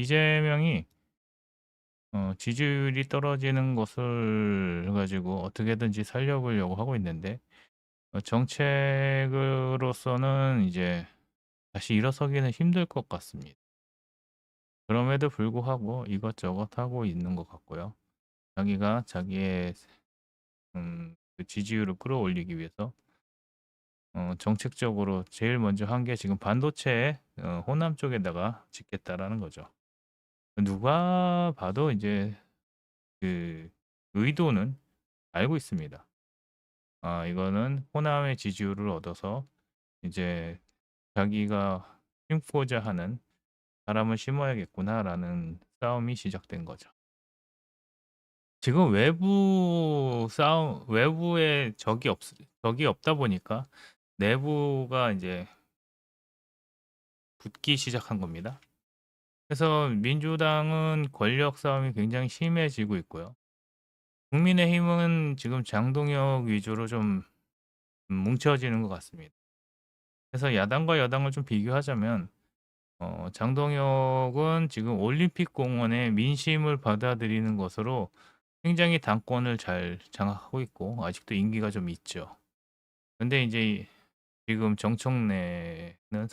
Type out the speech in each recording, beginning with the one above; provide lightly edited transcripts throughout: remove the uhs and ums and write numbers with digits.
이재명이 지지율이 떨어지는 것을 가지고 어떻게든지 살려보려고 하고 있는데, 정책으로서는 이제 다시 일어서기는 힘들 것 같습니다. 그럼에도 불구하고 이것저것 하고 있는 것 같고요. 자기가 자기의 그 지지율을 끌어올리기 위해서 정책적으로 제일 먼저 한 게 지금 반도체 호남 쪽에다가 짓겠다라는 거죠. 누가 봐도 이제 그 의도는 알고 있습니다. 아, 이거는 호남의 지지율을 얻어서 이제 자기가 심고자 하는 사람을 심어야겠구나라는 싸움이 시작된 거죠. 지금 외부에 적이 없다 보니까 내부가 이제 붙기 시작한 겁니다. 그래서 민주당은 권력 싸움이 굉장히 심해지고 있고요. 국민의힘은 지금 장동혁 위주로 좀 뭉쳐지는 것 같습니다. 그래서 야당과 여당을 좀 비교하자면 장동혁은 지금 올림픽 공원의 민심을 받아들이는 것으로 굉장히 당권을 잘 장악하고 있고 아직도 인기가 좀 있죠. 근데 이제 지금 정청래는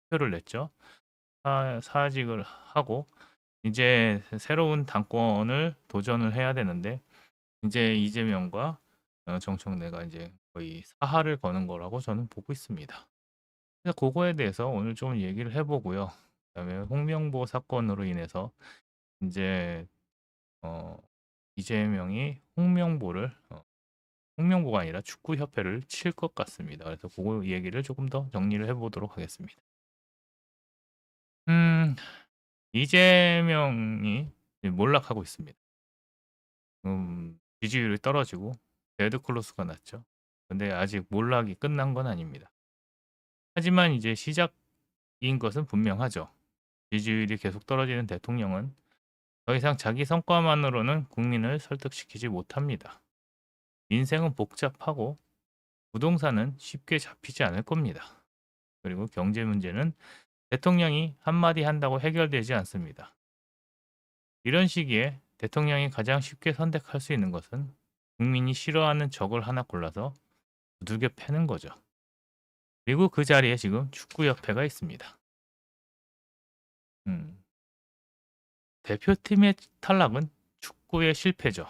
표를 냈죠. 사직을 하고 이제 새로운 당권을 도전을 해야 되는데 이제 이재명과 정청래가 이제 거의 사활을 거는 거라고 저는 보고 있습니다. 그래서 그거에 대해서 오늘 좀 얘기를 해 보고요. 그다음에 홍명보 사건으로 인해서 인제 어 이재명이 홍명보가 아니라 축구협회를 칠 것 같습니다. 그래서 고거 얘기를 조금 더 정리를 해 보도록 하겠습니다. 음 이재명이 이제 몰락하고 있습니다. 지지율이 떨어지고 데드클로스가 났죠. 근데 아직 몰락이 끝난 건 아닙니다. 하지만 이제 시작인 것은 분명하죠. 지지율이 계속 떨어지는 대통령은 더 이상 자기 성과만으로는 국민을 설득시키지 못합니다. 인생은 복잡하고 부동산은 쉽게 잡히지 않을 겁니다. 그리고 경제 문제는 대통령이 한마디 한다고 해결되지 않습니다. 이런 시기에 대통령이 가장 쉽게 선택할 수 있는 것은 국민이 싫어하는 적을 하나 골라서 두들겨 패는 거죠. 그리고 그 자리에 지금 축구협회가 있습니다. 음, 대표팀의 탈락은 축구의 실패죠.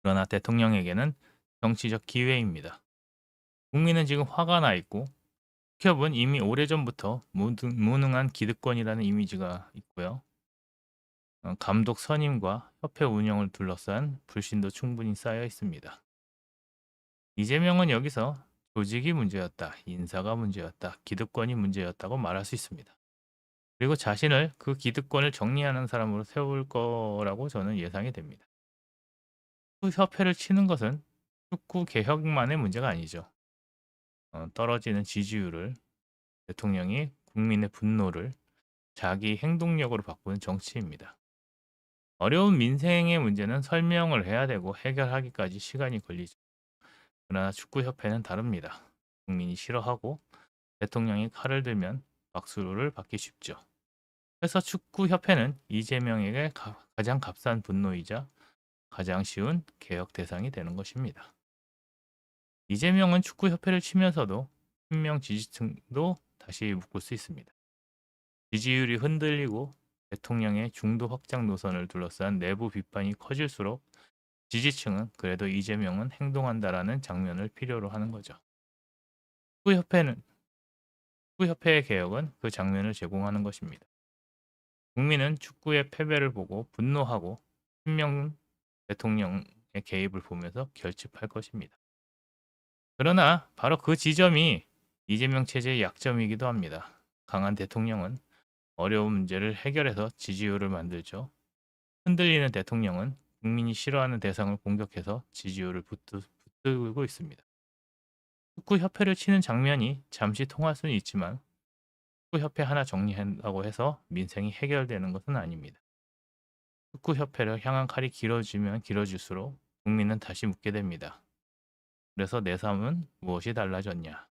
그러나 대통령에게는 정치적 기회입니다. 국민은 지금 화가 나 있고 축협은 이미 오래전부터 무능한 기득권이라는 이미지가 있고요. 감독 선임과 협회 운영을 둘러싼 불신도 충분히 쌓여 있습니다. 이재명은 여기서 조직이 문제였다, 인사가 문제였다, 기득권이 문제였다고 말할 수 있습니다. 그리고 자신을 그 기득권을 정리하는 사람으로 세울 거라고 저는 예상이 됩니다. 그 협회를 치는 것은 축구 개혁만의 문제가 아니죠. 떨어지는 지지율을 대통령이 국민의 분노를 자기 행동력으로 바꾸는 정치입니다. 어려운 민생의 문제는 설명을 해야 되고 해결하기까지 시간이 걸리죠. 그러나 축구협회는 다릅니다. 국민이 싫어하고 대통령이 칼을 들면 박수를 받기 쉽죠. 그래서 축구협회는 이재명에게 가장 값싼 분노이자 가장 쉬운 개혁 대상이 되는 것입니다. 이재명은 축구협회를 치면서도 친명 지지층도 다시 묶을 수 있습니다. 지지율이 흔들리고 대통령의 중도 확장 노선을 둘러싼 내부 비판이 커질수록 지지층은 그래도 이재명은 행동한다라는 장면을 필요로 하는 거죠. 축구협회는 축구협회의 개혁은 그 장면을 제공하는 것입니다. 국민은 축구의 패배를 보고 분노하고 친명 대통령의 개입을 보면서 결집할 것입니다. 그러나 바로 그 지점이 이재명 체제의 약점이기도 합니다. 강한 대통령은 어려운 문제를 해결해서 지지율을 만들죠. 흔들리는 대통령은 국민이 싫어하는 대상을 공격해서 지지율을 붙들고 있습니다. 축구협회를 치는 장면이 잠시 통할 수는 있지만 축구협회 하나 정리한다고 해서 민생이 해결되는 것은 아닙니다. 축구협회를 향한 칼이 길어지면 길어질수록 국민은 다시 묻게 됩니다. 그래서 내 삶은 무엇이 달라졌냐?